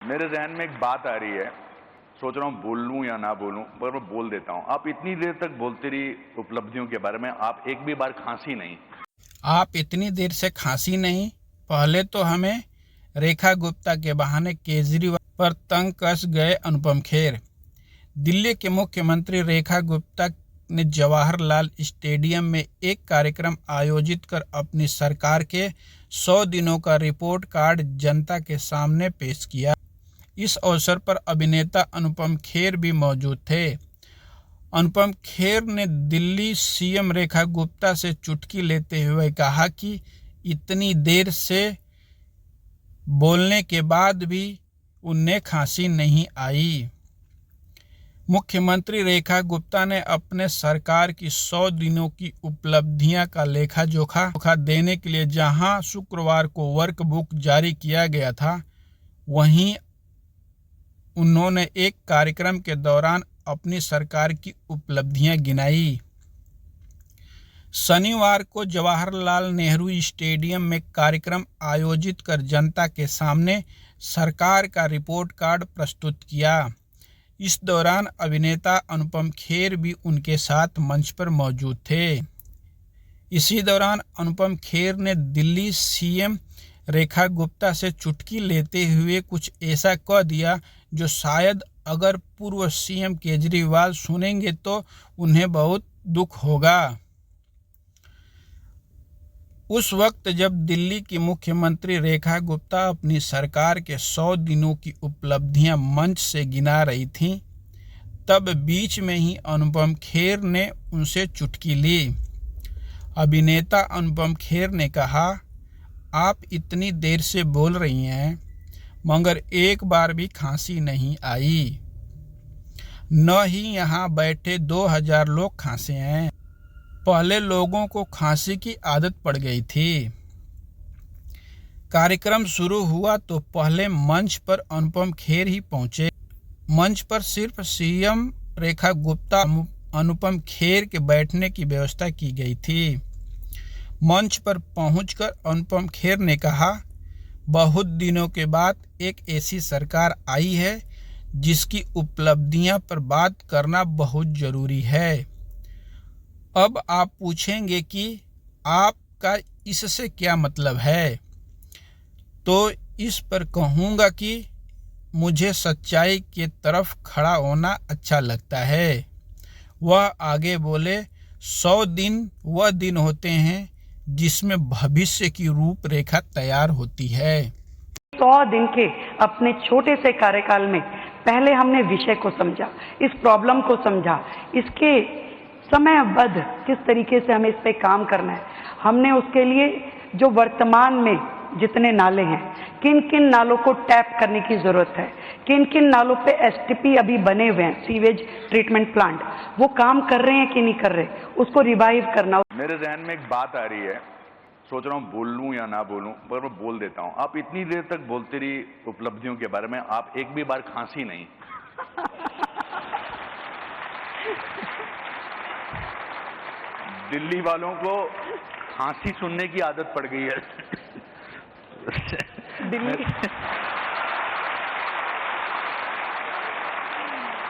मेरे जहन में एक बात आ रही है, सोच रहा हूँ बोल लूं या ना बोलूं, पर मैं बोल देता हूँ। आप इतनी देर तक बोलते रही उपलब्धियों के बारे में, आप एक भी बार खांसी नहीं। आप इतनी देर से खांसी नहीं। पहले तो हमें रेखा गुप्ता के बहाने केजरीवाल पर तंग कस गए अनुपम खेर। दिल्ली के मुख्यमंत्री रेखा गुप्ता ने जवाहरलाल स्टेडियम में एक कार्यक्रम आयोजित कर अपनी सरकार के 100 दिनों का रिपोर्ट कार्ड जनता के सामने पेश किया। इस अवसर पर अभिनेता अनुपम खेर भी मौजूद थे। अनुपम खेर ने दिल्ली सीएम रेखा गुप्ता से चुटकी लेते हुए कहा कि इतनी देर से बोलने के बाद भी उन्हें खांसी नहीं आई। मुख्यमंत्री रेखा गुप्ता ने अपने सरकार की 100 दिनों की उपलब्धियां का लेखा जोखा देने के लिए जहां शुक्रवार को वर्कबुक जारी किया गया था, वहीं उन्होंने एक कार्यक्रम के दौरान अपनी सरकार की उपलब्धियां गिनाई। शनिवार को जवाहरलाल नेहरू स्टेडियम में कार्यक्रम आयोजित कर जनता के सामने सरकार का रिपोर्ट कार्ड प्रस्तुत किया। इस दौरान अभिनेता अनुपम खेर भी उनके साथ मंच पर मौजूद थे। इसी दौरान अनुपम खेर ने दिल्ली सीएम रेखा गुप्ता से चुटकी लेते हुए कुछ ऐसा कह दिया जो शायद अगर पूर्व सीएम केजरीवाल सुनेंगे तो उन्हें बहुत दुख होगा। उस वक्त जब दिल्ली की मुख्यमंत्री रेखा गुप्ता अपनी सरकार के 100 दिनों की उपलब्धियां मंच से गिना रही थीं, तब बीच में ही अनुपम खेर ने उनसे चुटकी ली। अभिनेता अनुपम खेर ने कहा, आप इतनी देर से बोल रही हैं मगर एक बार भी खांसी नहीं आई। न ही यहाँ बैठे 2000 लोग खांसे हैं। पहले लोगों को खांसी की आदत पड़ गई थी। कार्यक्रम शुरू हुआ तो पहले मंच पर अनुपम खेर ही पहुंचे। मंच पर सिर्फ सीएम रेखा गुप्ता अनुपम खेर के बैठने की व्यवस्था की गई थी। मंच पर पहुंचकर अनुपम खेर ने कहा, बहुत दिनों के बाद एक ऐसी सरकार आई है जिसकी उपलब्धियां पर बात करना बहुत जरूरी है। अब आप पूछेंगे कि आपका इससे क्या मतलब है, तो इस पर कहूँगा कि मुझे सच्चाई की तरफ खड़ा होना अच्छा लगता है। वह आगे बोले, 100 दिन वह दिन होते हैं जिसमें भविष्य की रूपरेखा तैयार होती है। 100 दिन के अपने छोटे से कार्यकाल में पहले हमने विषय को समझा, इस प्रॉब्लम को समझा, इसके समयबद्ध किस तरीके से हमें इस पे काम करना है। हमने उसके लिए जो वर्तमान में जितने नाले हैं, किन किन नालों को टैप करने की जरूरत है, किन किन नालों पे एसटीपी अभी बने हुए हैं, सीवेज ट्रीटमेंट प्लांट, वो काम कर रहे हैं कि नहीं कर रहे, उसको रिवाइव करना। मेरे जहन में एक बात आ रही है, सोच रहा हूँ बोल लूं या ना बोलूं, पर मैं बोल देता हूँ। आप इतनी देर तक बोलते रही उपलब्धियों के बारे में, आप एक भी बार खांसी नहीं। दिल्ली वालों को खांसी सुनने की आदत पड़ गई है। दिल्ली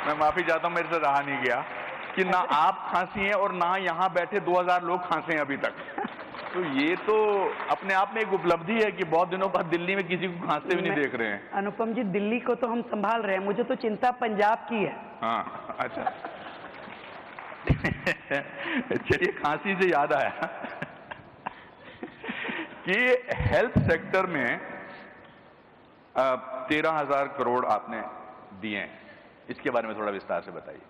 मैं माफी चाहता हूं, मेरे से रहा नहीं गया कि ना आप खांसी हैं और ना यहां बैठे 2000 लोग खांसे हैं अभी तक। तो ये तो अपने आप में एक उपलब्धि है कि बहुत दिनों बाद दिल्ली में किसी को खांसते भी नहीं देख रहे हैं। अनुपम जी, दिल्ली को तो हम संभाल रहे हैं, मुझे तो चिंता पंजाब की है। हाँ, अच्छा। चलिए, खांसी से याद आया कि हेल्थ सेक्टर में 13,000 करोड़ आपने दिए हैं, इसके बारे में थोड़ा विस्तार से बताइए।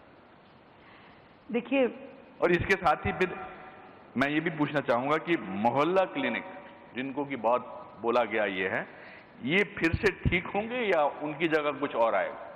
देखिए, और इसके साथ ही फिर मैं ये भी पूछना चाहूंगा कि मोहल्ला क्लिनिक जिनको कि बहुत बोला गया ये है, ये फिर से ठीक होंगे या उनकी जगह कुछ और आएगा?